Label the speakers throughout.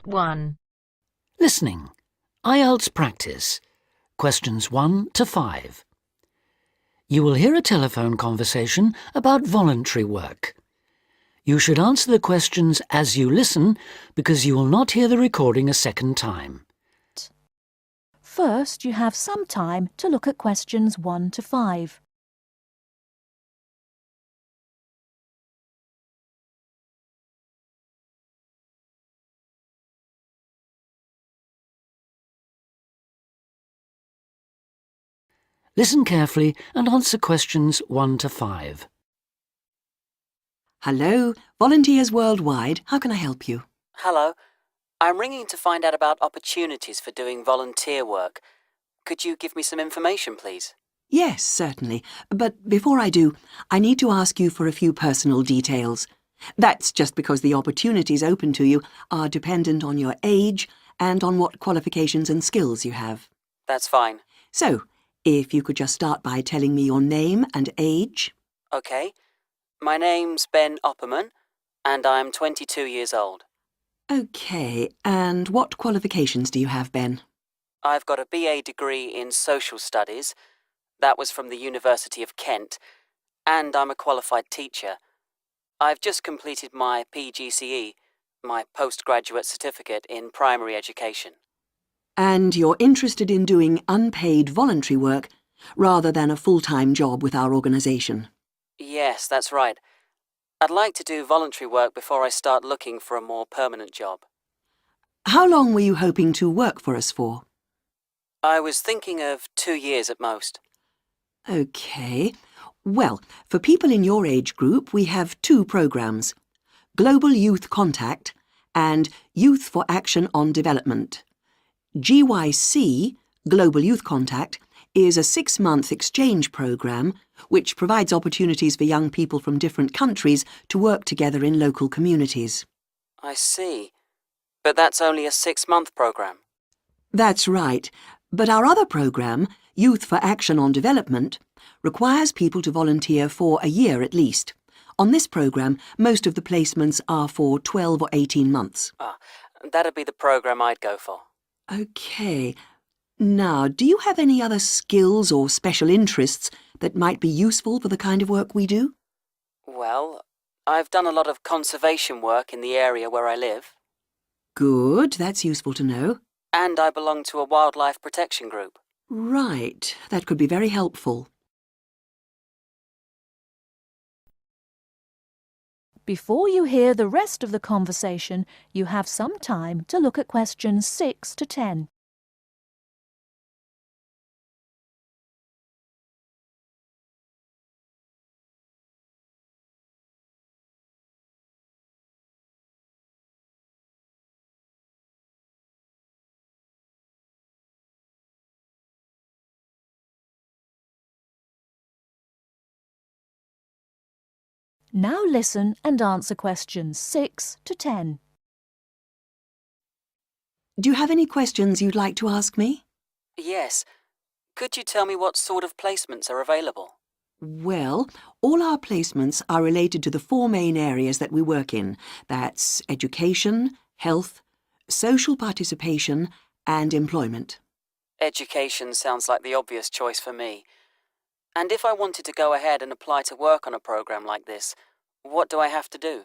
Speaker 1: Part 1.
Speaker 2: Listening. IELTS practice. Questions 1 to 5. You will hear a telephone conversation about voluntary work. You should answer the questions as you listen because you will not hear the recording a second time.
Speaker 3: First, you have some time to look at questions 1 to 5.
Speaker 2: Listen carefully and answer questions 1 to 5.
Speaker 4: Hello, Volunteers Worldwide. How can I help you?
Speaker 5: Hello. I'm ringing to find out about opportunities for doing volunteer work. Could you give me some information, please?
Speaker 4: Yes, certainly. But before I do, I need to ask you for a few personal details. That's just because the opportunities open to you are dependent on your age and on what qualifications and skills you have.
Speaker 5: That's fine.
Speaker 4: So, if you could just start by telling me your name and age.
Speaker 5: Okay. My name's Ben Opperman, and I'm 22 years old.
Speaker 4: Okay, and what qualifications do you have, Ben?
Speaker 5: I've got a BA degree in Social Studies. That was from the University of Kent. And I'm a qualified teacher. I've just completed my PGCE, my postgraduate certificate in primary education.
Speaker 4: And you're interested in doing unpaid voluntary work rather than a full-time job with our organisation?
Speaker 5: Yes, that's right. I'd like to do voluntary work before I start looking for a more permanent job.
Speaker 4: How long were you hoping to work for us for?
Speaker 5: I was thinking of 2 years at most.
Speaker 4: OK. Well, for people in your age group, we have 2 programmes: Global Youth Contact and Youth for Action on Development. GYC, Global Youth Contact, is a 6-month exchange programme which provides opportunities for young people from different countries to work together in local communities.
Speaker 5: I see. But that's only a 6-month programme.
Speaker 4: That's right. But our other programme, Youth for Action on Development, requires people to volunteer for a year at least. On this programme, most of the placements are for 12 or 18 months.
Speaker 5: That'd be the programme I'd go for.
Speaker 4: OK. Now, do you have any other skills or special interests that might be useful for the kind of work we do?
Speaker 5: Well, I've done a lot of conservation work in the area where I live.
Speaker 4: Good, that's useful to know.
Speaker 5: And I belong to a wildlife protection group.
Speaker 4: Right, that could be very helpful.
Speaker 3: Before you hear the rest of the conversation, you have some time to look at questions 6 to 10. Now listen and answer questions 6 to 10.
Speaker 4: Do you have any questions you'd like to ask me?
Speaker 5: Yes. Could you tell me what sort of placements are available?
Speaker 4: Well, all our placements are related to the 4 main areas that we work in. That's education, health, social participation and employment.
Speaker 5: Education sounds like the obvious choice for me. And if I wanted to go ahead and apply to work on a programme like this, what do I have to do?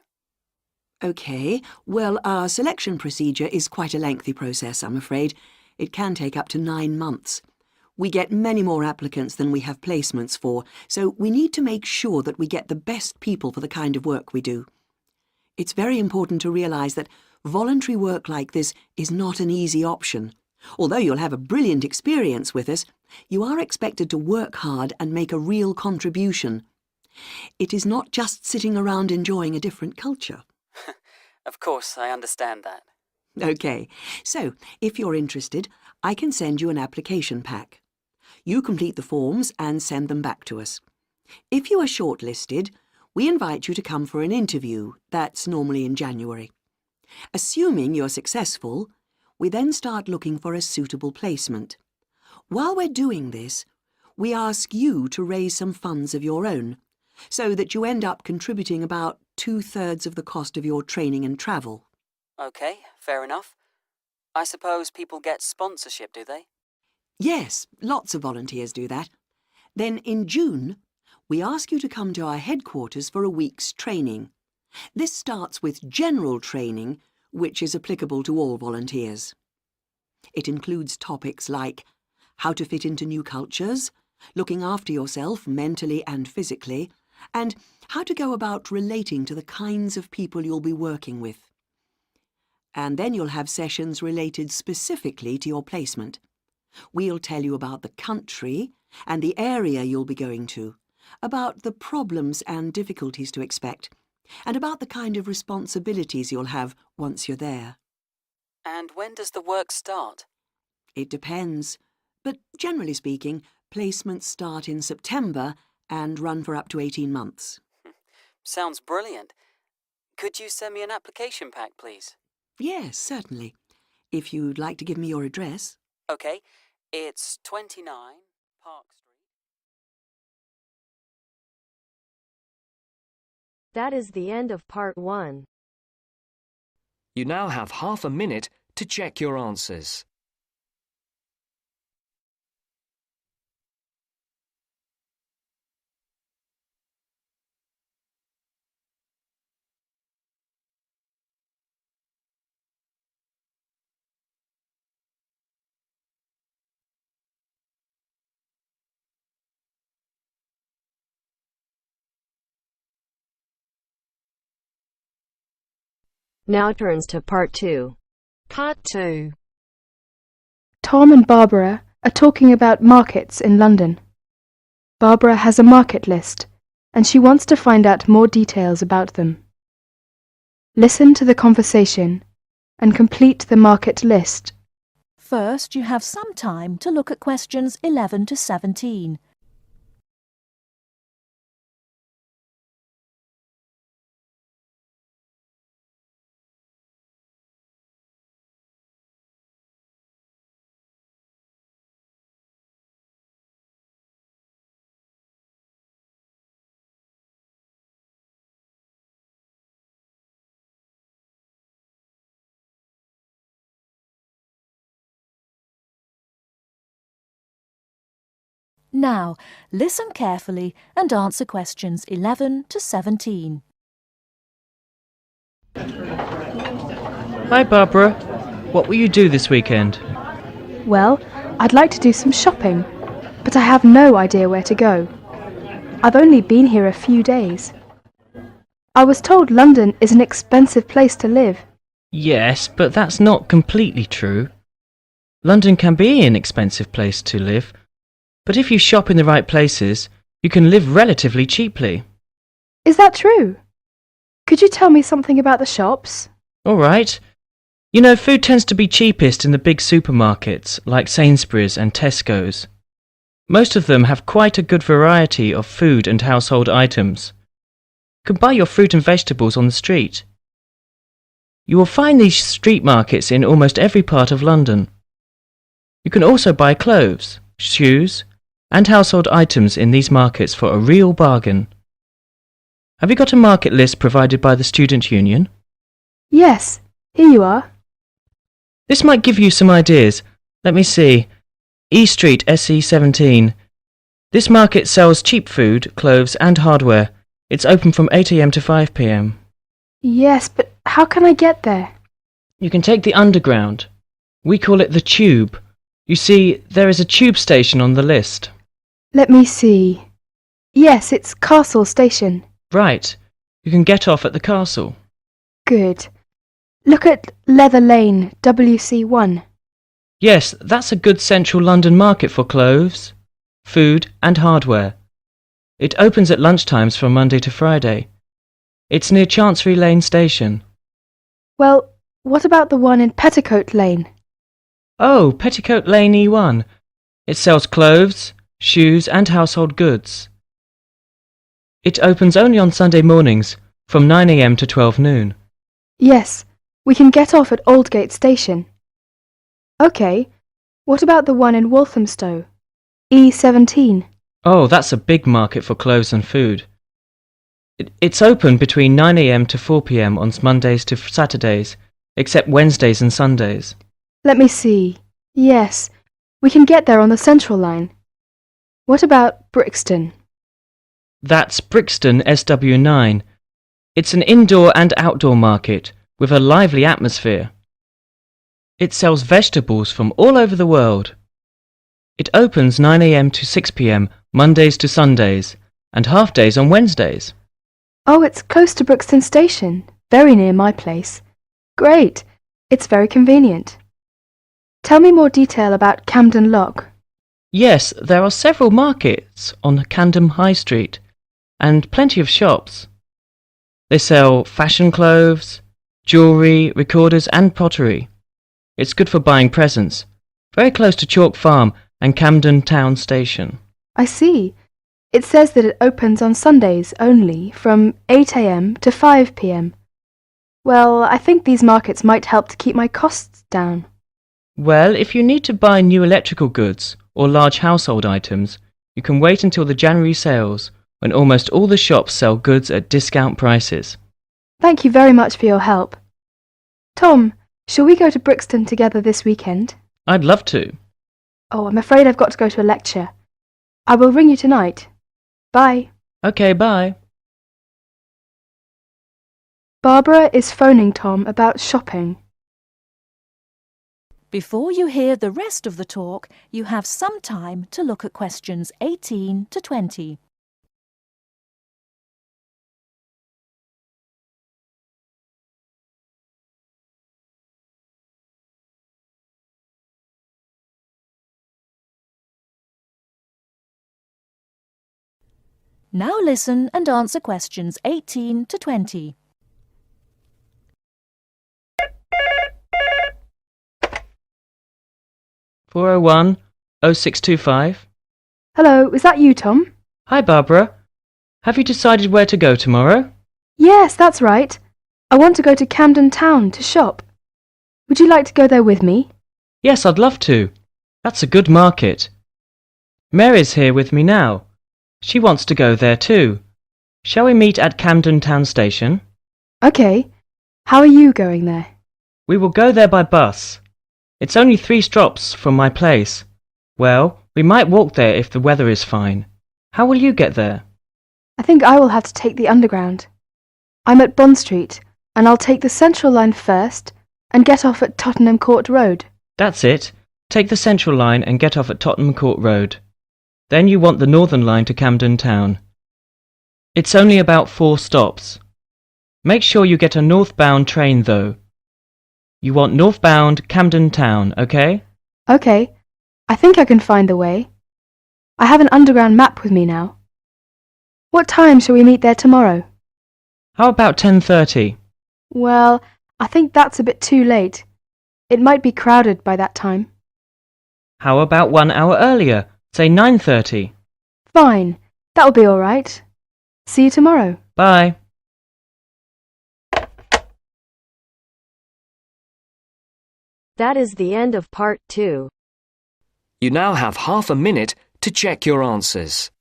Speaker 4: OK, well, our selection procedure is quite a lengthy process, I'm afraid. It can take up to 9 months. We get many more applicants than we have placements for, so we need to make sure that we get the best people for the kind of work we do. It's very important to realise that voluntary work like this is not an easy option. Although you'll have a brilliant experience with us, you are expected to work hard and make a real contribution. It is not just sitting around enjoying a different culture.
Speaker 5: Of course, I understand that.
Speaker 4: OK, so if you're interested, I can send you an application pack. You complete the forms and send them back to us. If you are shortlisted, we invite you to come for an interview. That's normally in January. Assuming you're successful, we then start looking for a suitable placement. While we're doing this, we ask you to raise some funds of your own, so that you end up contributing about 2/3 of the cost of your training and travel.
Speaker 5: OK, fair enough. I suppose people get sponsorship, do they?
Speaker 4: Yes, lots of volunteers do that. Then in June, we ask you to come to our headquarters for a week's training. This starts with general training, which is applicable to all volunteers. It includes topics like how to fit into new cultures, looking after yourself mentally and physically, and how to go about relating to the kinds of people you'll be working with. And then you'll have sessions related specifically to your placement. We'll tell you about the country and the area you'll be going to, about the problems and difficulties to expect, and about the kind of responsibilities you'll have once you're there.
Speaker 5: And when does the work start?
Speaker 4: It depends, but generally speaking, placements start in September and run for up to 18 months.
Speaker 5: Sounds brilliant. Could you send me an application pack, please?
Speaker 4: Yes, certainly. If you'd like to give me your address.
Speaker 5: OK, it's 29 Park Street.
Speaker 1: That is the end of part 1.
Speaker 6: You now have half a minute to check your answers.
Speaker 1: Now turns to part 2.
Speaker 7: Part 2.
Speaker 8: Tom and Barbara are talking about markets in London. Barbara has a market list, and she wants to find out more details about them. Listen to the conversation and complete the market list.
Speaker 3: First, you have some time to look at questions 11 to 17. Now, listen carefully and answer questions 11 to 17.
Speaker 9: Hi Barbara, what will you do this weekend?
Speaker 8: Well, I'd like to do some shopping, but I have no idea where to go. I've only been here a few days. I was told London is an expensive place to live.
Speaker 9: Yes, but that's not completely true. London can be an expensive place to live, but if you shop in the right places, you can live relatively cheaply.
Speaker 8: Is that true? Could you tell me something about the shops?
Speaker 9: All right. You know, food tends to be cheapest in the big supermarkets, like Sainsbury's and Tesco's. Most of them have quite a good variety of food and household items. You can buy your fruit and vegetables on the street. You will find these street markets in almost every part of London. You can also buy clothes, shoes, and household items in these markets for a real bargain. Have you got a market list provided by the Student Union?
Speaker 8: Yes, here you are.
Speaker 9: This might give you some ideas. Let me see. E Street, SE17. This market sells cheap food, clothes and hardware. It's open from 8 AM to 5 PM.
Speaker 8: Yes, but how can I get there?
Speaker 9: You can take the underground. We call it the Tube. You see, there is a tube station on the list.
Speaker 8: Let me see. Yes, it's Castle Station.
Speaker 9: Right. You can get off at the castle.
Speaker 8: Good. Look at Leather Lane, WC1.
Speaker 9: Yes, that's a good central London market for clothes, food and hardware. It opens at lunchtimes from Monday to Friday. It's near Chancery Lane Station.
Speaker 8: Well, what about the one in Petticoat Lane?
Speaker 9: Oh, Petticoat Lane E1. It sells clothes, shoes and household goods. It opens only on Sunday mornings from 9 AM to 12 noon.
Speaker 8: Yes, we can get off at Aldgate Station. OK, what about the one in Walthamstow? E17.
Speaker 9: Oh, that's a big market for clothes and food. It's open between 9 AM to 4 PM on Mondays to Saturdays, except Wednesdays and Sundays.
Speaker 8: Let me see. Yes, we can get there on the Central Line. What about Brixton?
Speaker 9: That's Brixton SW9. It's an indoor and outdoor market with a lively atmosphere. It sells vegetables from all over the world. It opens 9 a.m. to 6 p.m. Mondays to Sundays and half days on Wednesdays.
Speaker 8: Oh, it's close to Brixton Station, very near my place. Great. It's very convenient. Tell me more detail about Camden Lock.
Speaker 9: Yes, there are several markets on Camden High Street and plenty of shops. They sell fashion clothes, jewellery, recorders and pottery. It's good for buying presents. Very close to Chalk Farm and Camden Town Station.
Speaker 8: I see. It says that it opens on Sundays only from 8 a.m. to 5 p.m. Well, I think these markets might help to keep my costs down.
Speaker 9: Well, if you need to buy new electrical goods or large household items, you can wait until the January sales when almost all the shops sell goods at discount prices.
Speaker 8: Thank you very much for your help. Tom, shall we go to Brixton together this weekend?
Speaker 9: I'd love to.
Speaker 8: Oh, I'm afraid I've got to go to a lecture. I will ring you tonight. Bye.
Speaker 9: Okay, bye.
Speaker 8: Barbara is phoning Tom about shopping.
Speaker 3: Before you hear the rest of the talk, you have some time to look at questions 18 to 20. Now listen and answer questions 18 to 20.
Speaker 9: (401 0625).
Speaker 8: Hello, is that you, Tom?
Speaker 9: Hi, Barbara. Have you decided where to go tomorrow?
Speaker 8: Yes, that's right. I want to go to Camden Town to shop. Would you like to go there with me?
Speaker 9: Yes, I'd love to. That's a good market. Mary's here with me now. She wants to go there too. Shall we meet at Camden Town Station?
Speaker 8: Okay. How are you going there?
Speaker 9: We will go there by bus. It's only 3 stops from my place. Well, we might walk there if the weather is fine. How will you get there?
Speaker 8: I think I will have to take the Underground. I'm at Bond Street, and I'll take the Central Line first and get off at Tottenham Court Road.
Speaker 9: That's it. Take the Central Line and get off at Tottenham Court Road. Then you want the Northern Line to Camden Town. It's only about 4 stops. Make sure you get a northbound train though. You want northbound Camden Town, okay?
Speaker 8: Okay. I think I can find the way. I have an Underground map with me now. What time shall we meet there tomorrow?
Speaker 9: How about 10:30?
Speaker 8: Well, I think that's a bit too late. It might be crowded by that time.
Speaker 9: How about 1 hour earlier? Say 9:30.
Speaker 8: Fine. That'll be all right. See you tomorrow.
Speaker 9: Bye.
Speaker 1: That is the end of part 2.
Speaker 6: You now have half a minute to check your answers.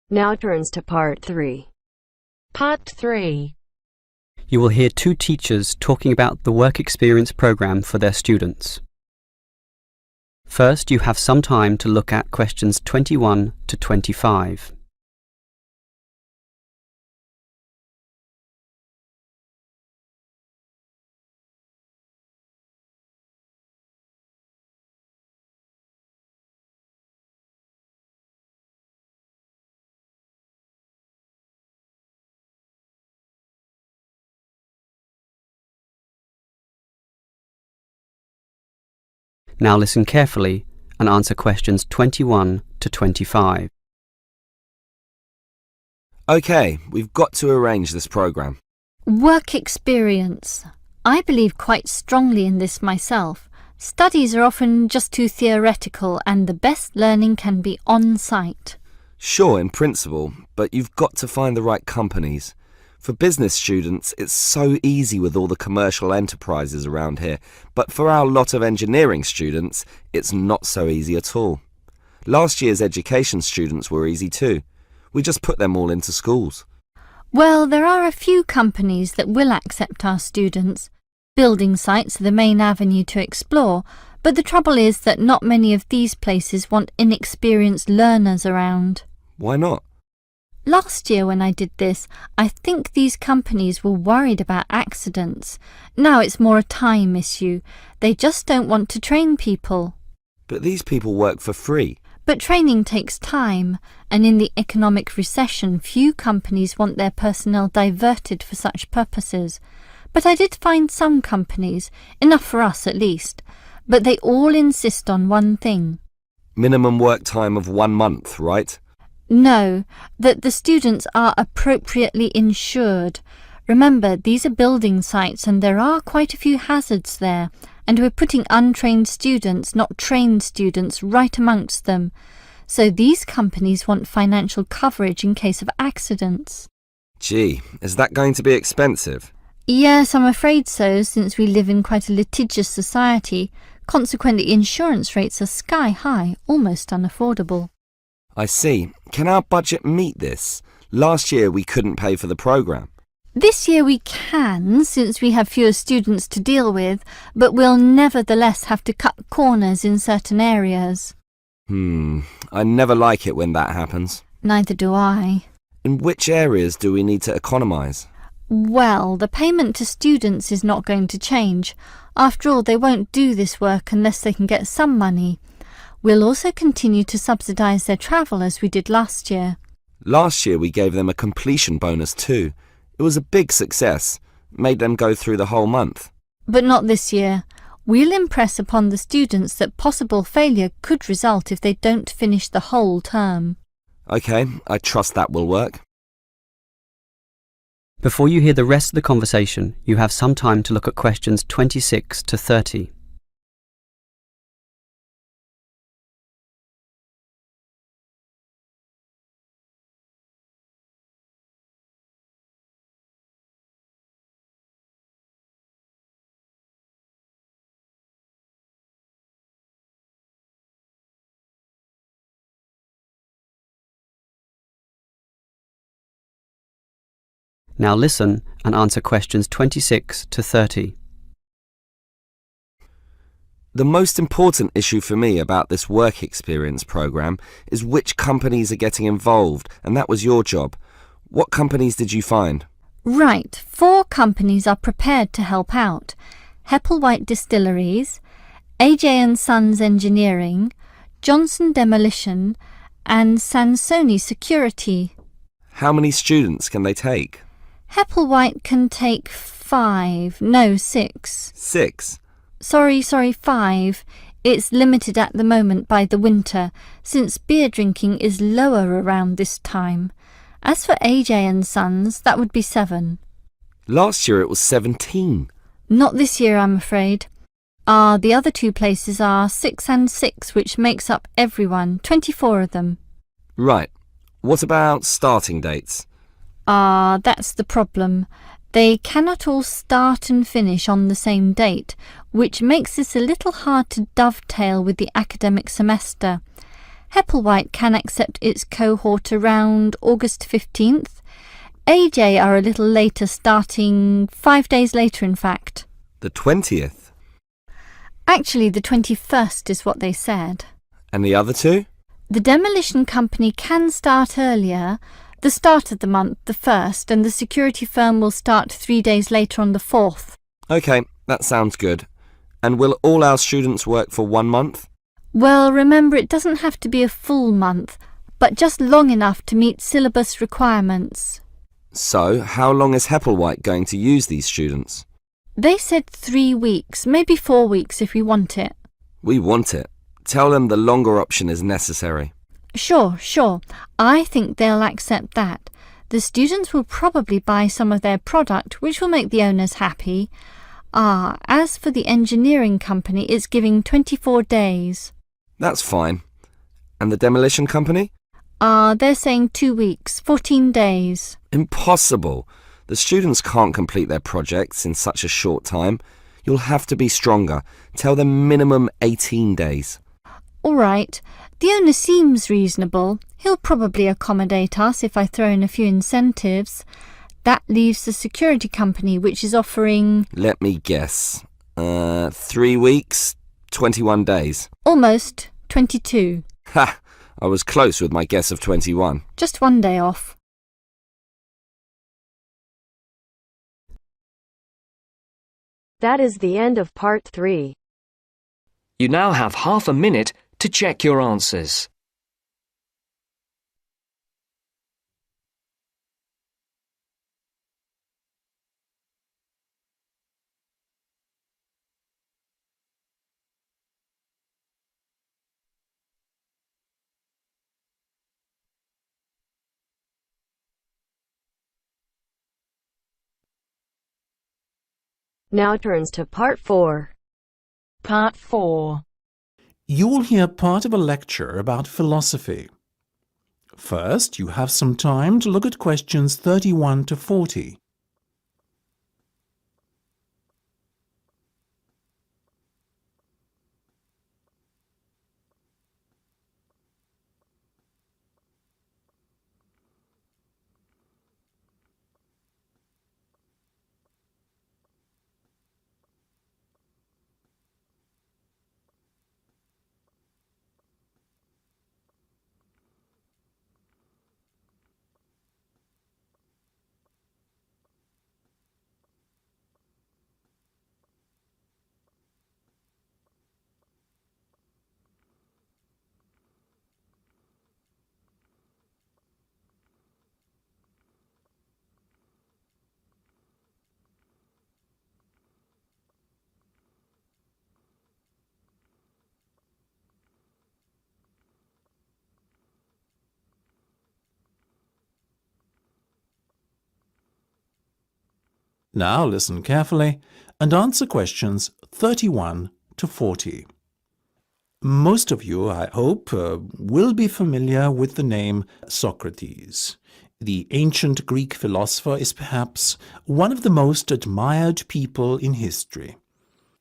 Speaker 1: Now turns to part 3.
Speaker 7: Part 3.
Speaker 10: You will hear 2 teachers talking about the work experience program for their students. First, you have some time to look at questions 21 to 25. Now listen carefully and answer questions 21 to 25.
Speaker 11: OK, we've got to arrange this programme.
Speaker 12: Work experience. I believe quite strongly in this myself. Studies are often just too theoretical and the best learning can be on-site.
Speaker 11: Sure, in principle, but you've got to find the right companies. For business students, it's so easy with all the commercial enterprises around here, but for our lot of engineering students, it's not so easy at all. Last year's education students were easy too. We just put them all into schools.
Speaker 12: Well, there are a few companies that will accept our students. Building sites are the main avenue to explore, but the trouble is that not many of these places want inexperienced learners around.
Speaker 11: Why not?
Speaker 12: Last year when I did this, I think these companies were worried about accidents. Now it's more a time issue. They just don't want to train people.
Speaker 11: But these people work for free.
Speaker 12: But training takes time, and in the economic recession, few companies want their personnel diverted for such purposes. But I did find some companies, enough for us at least, but they all insist on one thing.
Speaker 11: Minimum work time of 1 month, right?
Speaker 12: No, that the students are appropriately insured. Remember, these are building sites and there are quite a few hazards there, and we're putting untrained students, not trained students, right amongst them. So these companies want financial coverage in case of accidents.
Speaker 11: Gee, is that going to be expensive?
Speaker 12: Yes, I'm afraid so, since we live in quite a litigious society. Consequently, insurance rates are sky high, almost unaffordable.
Speaker 11: I see. Can our budget meet this? Last year we couldn't pay for the programme.
Speaker 12: This year we can, since we have fewer students to deal with, but we'll nevertheless have to cut corners in certain areas.
Speaker 11: I never like it when that happens.
Speaker 12: Neither do I.
Speaker 11: In which areas do we need to economise?
Speaker 12: Well, the payment to students is not going to change. After all, they won't do this work unless they can get some money. We'll also continue to subsidise their travel as we did last year.
Speaker 11: Last year we gave them a completion bonus too. It was a big success. Made them go through the whole month.
Speaker 12: But not this year. We'll impress upon the students that possible failure could result if they don't finish the whole term.
Speaker 11: OK, I trust that will work.
Speaker 10: Before you hear the rest of the conversation, you have some time to look at questions 26 to 30. Now listen and answer questions 26 to 30.
Speaker 11: The most important issue for me about this work experience programme is which companies are getting involved, and that was your job. What companies did you find?
Speaker 12: Right, 4 companies are prepared to help out. Hepplewhite Distilleries, AJ & Sons Engineering, Johnson Demolition, and Sansoni Security.
Speaker 11: How many students can they take?
Speaker 12: Hepplewhite can take 6.
Speaker 11: 6?
Speaker 12: Sorry, 5. It's limited at the moment by the winter, since beer drinking is lower around this time. As for AJ & Sons, that would be 7.
Speaker 11: Last year it was 17.
Speaker 12: Not this year, I'm afraid. The other 2 places are 6 and 6, which makes up everyone, 24 of them.
Speaker 11: Right. What about starting dates?
Speaker 12: That's the problem. They cannot all start and finish on the same date, which makes this a little hard to dovetail with the academic semester. Hepplewhite can accept its cohort around August 15th. AJ are a little later, starting 5 days later, in fact.
Speaker 11: The 20th?
Speaker 12: Actually, the 21st is what they said.
Speaker 11: And the other 2?
Speaker 12: The demolition company can start earlier, the start of the month, the 1st, and the security firm will start 3 days later on the 4th.
Speaker 11: OK, that sounds good. And will all our students work for 1 month?
Speaker 12: Well, remember, it doesn't have to be a full month, but just long enough to meet syllabus requirements.
Speaker 11: So, how long is Hepplewhite going to use these students?
Speaker 12: They said 3 weeks, maybe 4 weeks if we want it.
Speaker 11: We want it. Tell them the longer option is necessary.
Speaker 12: Sure. I think they'll accept that. The students will probably buy some of their product, which will make the owners happy. As for the engineering company, it's giving 24 days.
Speaker 11: That's fine. And the demolition company?
Speaker 12: They're saying 2 weeks, 14 days.
Speaker 11: Impossible. The students can't complete their projects in such a short time. You'll have to be stronger. Tell them minimum 18 days.
Speaker 12: All right. The owner seems reasonable. He'll probably accommodate us if I throw in a few incentives. That leaves the security company, which is offering...
Speaker 11: Let me guess. 3 weeks, 21 days.
Speaker 12: Almost. 22.
Speaker 11: Ha! I was close with my guess of 21.
Speaker 12: Just 1 day off.
Speaker 1: That is the end of part 3.
Speaker 6: You now have half a minute to check your answers.
Speaker 1: Now turns to part 4.
Speaker 7: Part 4.
Speaker 13: You will hear part of a lecture about philosophy. First, you have some time to look at questions 31 to 40. Now listen carefully and answer questions 31 to 40. Most of you, I hope, will be familiar with the name Socrates. The ancient Greek philosopher is perhaps one of the most admired people in history.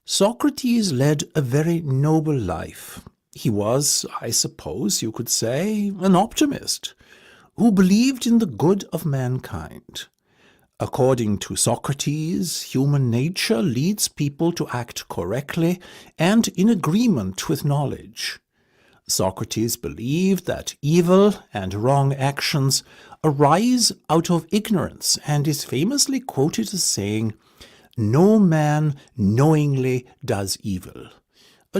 Speaker 13: Socrates led a very noble life. He was, I suppose you could say, an optimist who believed in the good of mankind. According to Socrates, human nature leads people to act correctly and in agreement with knowledge. Socrates believed that evil and wrong actions arise out of ignorance and is famously quoted as saying, "No man knowingly does evil."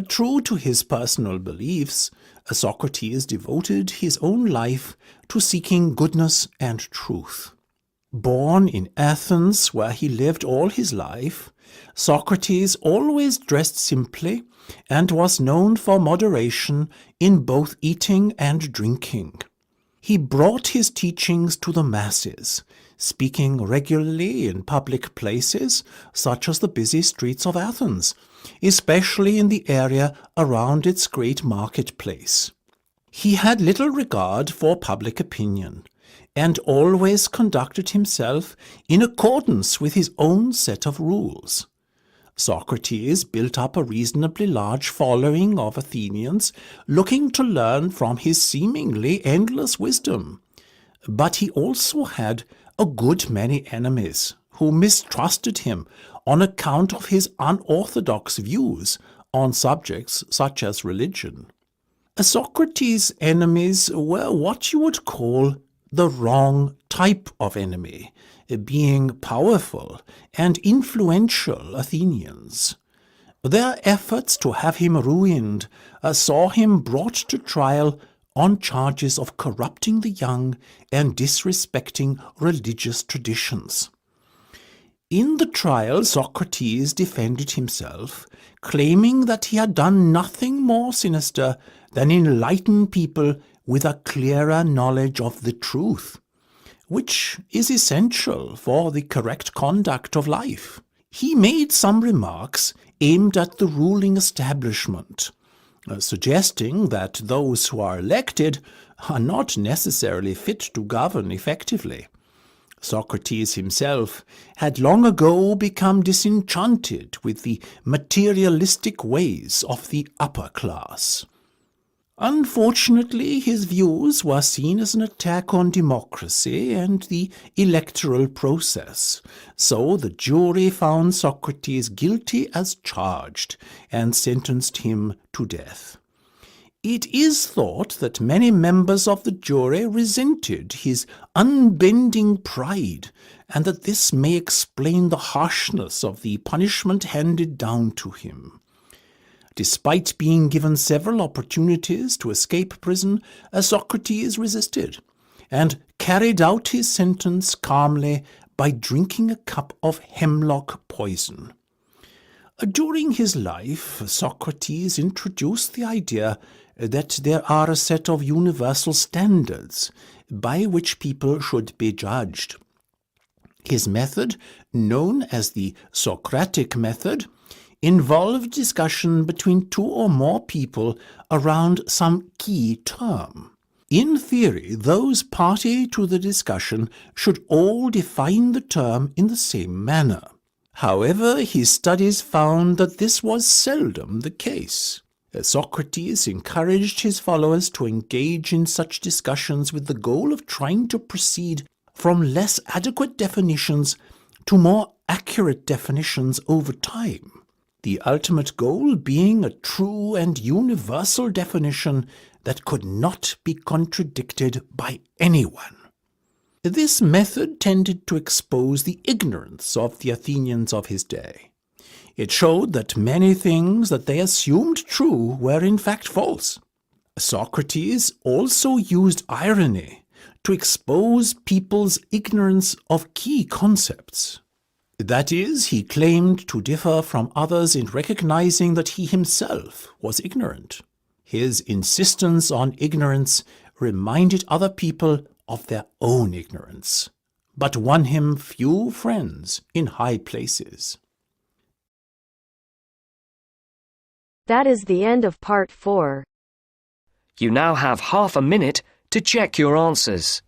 Speaker 13: True to his personal beliefs, Socrates devoted his own life to seeking goodness and truth. Born in Athens, where he lived all his life, Socrates always dressed simply and was known for moderation in both eating and drinking. He brought his teachings to the masses, speaking regularly in public places such as the busy streets of Athens, especially in the area around its great marketplace. He had little regard for public opinion, and always conducted himself in accordance with his own set of rules. Socrates built up a reasonably large following of Athenians looking to learn from his seemingly endless wisdom. But he also had a good many enemies who mistrusted him on account of his unorthodox views on subjects such as religion. Socrates' enemies were what you would call the wrong type of enemy, being powerful and influential Athenians. Their efforts to have him ruined saw him brought to trial on charges of corrupting the young and disrespecting religious traditions. In the trial, Socrates defended himself, claiming that he had done nothing more sinister than enlighten people with a clearer knowledge of the truth, which is essential for the correct conduct of life. he made some remarks aimed at the ruling establishment, suggesting that those who are elected are not necessarily fit to govern effectively. Socrates himself had long ago become disenchanted with the materialistic ways of the upper class. Unfortunately, his views were seen as an attack on democracy and the electoral process, so the jury found Socrates guilty as charged and sentenced him to death. It is thought that many members of the jury resented his unbending pride, and that this may explain the harshness of the punishment handed down to him. Despite being given several opportunities to escape prison, Socrates resisted, and carried out his sentence calmly by drinking a cup of hemlock poison. During his life, Socrates introduced the idea that there are a set of universal standards by which people should be judged. His method, known as the Socratic method, involved discussion between two or more people around some key term. In theory, those party to the discussion should all define the term in the same manner. However, his studies found that this was seldom the case. Socrates encouraged his followers to engage in such discussions with the goal of trying to proceed from less adequate definitions to more accurate definitions over time, the ultimate goal being a true and universal definition that could not be contradicted by anyone. This method tended to expose the ignorance of the Athenians of his day. It showed that many things that they assumed true were in fact false. Socrates also used irony to expose people's ignorance of key concepts. That is, he claimed to differ from others in recognizing that he himself was ignorant. His insistence on ignorance reminded other people of their own ignorance, but won him few friends in high places.
Speaker 1: That is the end of part 4.
Speaker 6: You now have half a minute to check your answers.